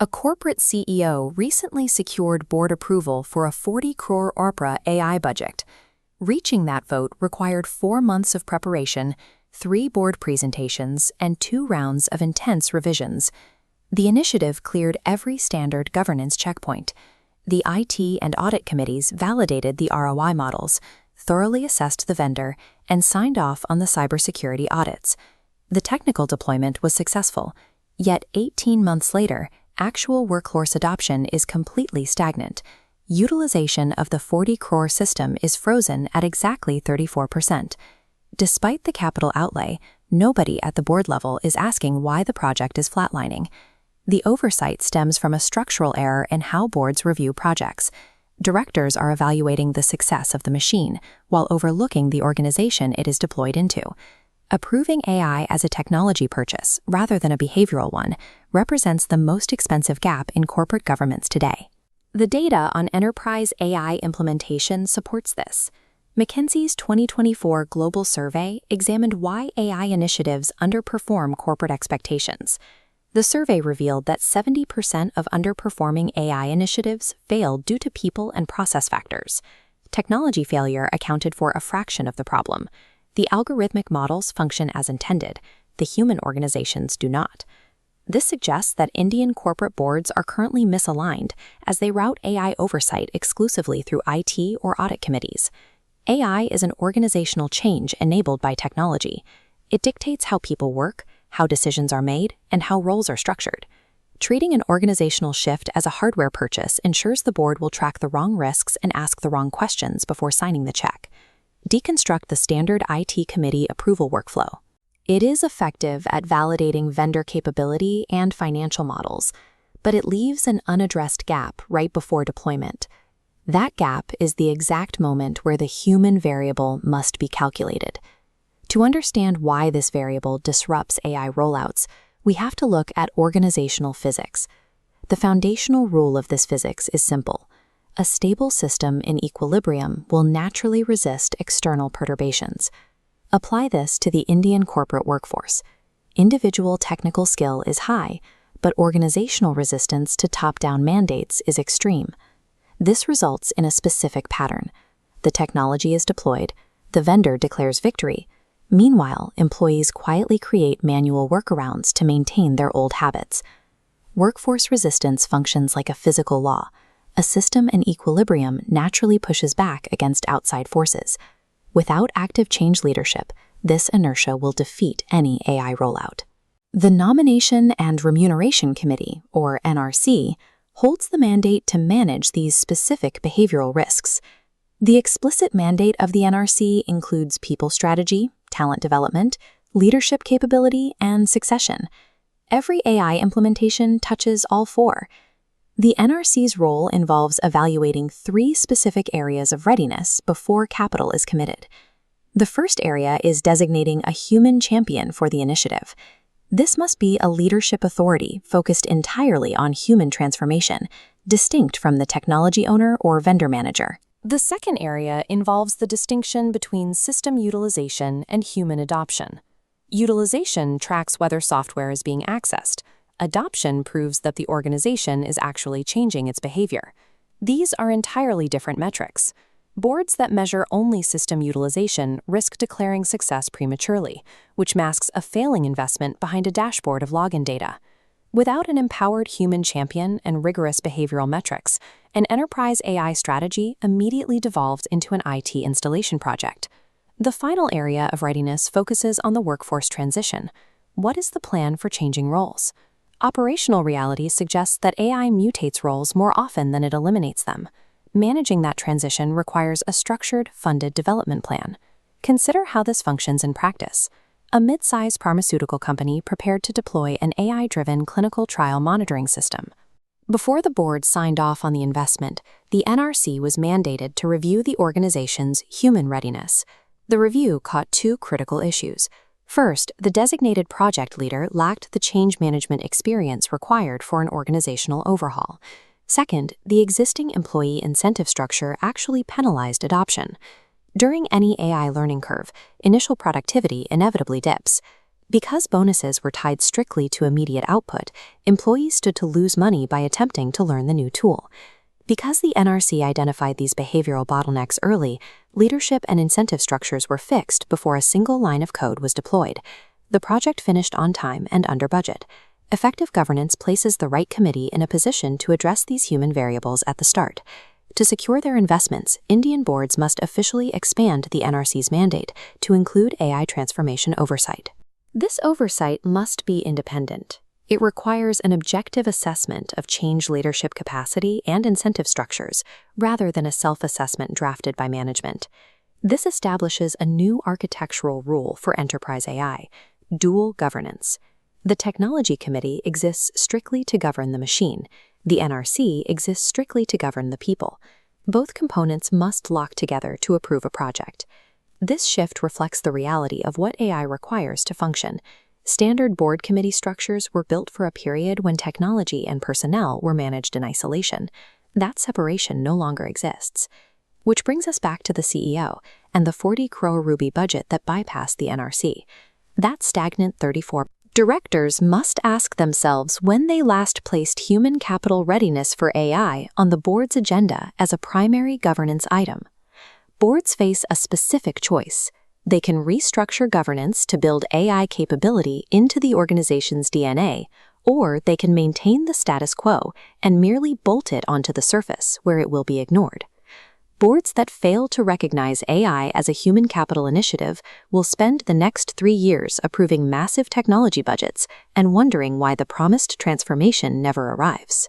A corporate CEO recently secured board approval for a 40 crore Opera AI budget. Reaching that vote required 4 months of preparation, 3 board presentations, and 2 rounds of intense revisions. The initiative cleared every standard governance checkpoint. The IT and audit committees validated the ROI models, thoroughly assessed the vendor, and signed off on the cybersecurity audits. The technical deployment was successful, yet 18 months later, actual workforce adoption is completely stagnant. Utilization of the 40 crore system is frozen at exactly 34%. Despite the capital outlay, nobody at the board level is asking why the project is flatlining. The oversight stems from a structural error in how boards review projects. Directors are evaluating the success of the machine while overlooking the organization it is deployed into. Approving AI as a technology purchase rather than a behavioral one represents the most expensive gap in corporate governments today. The data on enterprise AI implementation supports this. McKinsey's 2024 global survey examined why AI initiatives underperform corporate expectations. The survey revealed that 70% of underperforming AI initiatives failed due to people and process factors. Technology failure accounted for a fraction of the problem. The algorithmic models function as intended. The human organizations do not. This suggests that Indian corporate boards are currently misaligned as they route AI oversight exclusively through IT or audit committees. AI is an organizational change enabled by technology. It dictates how people work, how decisions are made, and how roles are structured. Treating an organizational shift as a hardware purchase ensures the board will track the wrong risks and ask the wrong questions before signing the check. Deconstruct the standard IT committee approval workflow. It is effective at validating vendor capability and financial models, but it leaves an unaddressed gap right before deployment. That gap is the exact moment where the human variable must be calculated. To understand why this variable disrupts AI rollouts, we have to look at organizational physics. The foundational rule of this physics is simple. A stable system in equilibrium will naturally resist external perturbations. Apply this to the Indian corporate workforce. Individual technical skill is high, but organizational resistance to top-down mandates is extreme. This results in a specific pattern. The technology is deployed, the vendor declares victory. Meanwhile, employees quietly create manual workarounds to maintain their old habits. Workforce resistance functions like a physical law. A system in equilibrium naturally pushes back against outside forces. Without active change leadership, this inertia will defeat any AI rollout. The Nomination and Remuneration Committee, or NRC, holds the mandate to manage these specific behavioral risks. The explicit mandate of the NRC includes people strategy, talent development, leadership capability, and succession. Every AI implementation touches all 4. The NRC's role involves evaluating 3 specific areas of readiness before capital is committed. The first area is designating a human champion for the initiative. This must be a leadership authority focused entirely on human transformation, distinct from the technology owner or vendor manager. The second area involves the distinction between system utilization and human adoption. Utilization tracks whether software is being accessed. Adoption proves that the organization is actually changing its behavior. These are entirely different metrics. Boards that measure only system utilization risk declaring success prematurely, which masks a failing investment behind a dashboard of login data. Without an empowered human champion and rigorous behavioral metrics, an enterprise AI strategy immediately devolves into an IT installation project. The final area of readiness focuses on the workforce transition. What is the plan for changing roles? Operational reality suggests that AI mutates roles more often than it eliminates them. Managing that transition requires a structured, funded development plan. Consider how this functions in practice. A mid-sized pharmaceutical company prepared to deploy an AI-driven clinical trial monitoring system. Before the board signed off on the investment, the NRC was mandated to review the organization's human readiness. The review caught 2 critical issues. First, the designated project leader lacked the change management experience required for an organizational overhaul. Second, the existing employee incentive structure actually penalized adoption. During any AI learning curve, initial productivity inevitably dips. Because bonuses were tied strictly to immediate output, employees stood to lose money by attempting to learn the new tool. Because the NRC identified these behavioral bottlenecks early, leadership and incentive structures were fixed before a single line of code was deployed. The project finished on time and under budget. Effective governance places the right committee in a position to address these human variables at the start. To secure their investments, Indian boards must officially expand the NRC's mandate to include AI transformation oversight. This oversight must be independent. It requires an objective assessment of change leadership capacity and incentive structures, rather than a self-assessment drafted by management. This establishes a new architectural rule for enterprise AI: dual governance. The Technology Committee exists strictly to govern the machine. The NRC exists strictly to govern the people. Both components must lock together to approve a project. This shift reflects the reality of what AI requires to function. Standard board committee structures were built for a period when technology and personnel were managed in isolation. That separation no longer exists. Which brings us back to the CEO and the 40 crore rupee budget that bypassed the NRC. That stagnant 34. Directors must ask themselves when they last placed human capital readiness for AI on the board's agenda as a primary governance item. Boards face a specific choice. They can restructure governance to build AI capability into the organization's DNA, or they can maintain the status quo and merely bolt it onto the surface where it will be ignored. Boards that fail to recognize AI as a human capital initiative will spend the next 3 years approving massive technology budgets and wondering why the promised transformation never arrives.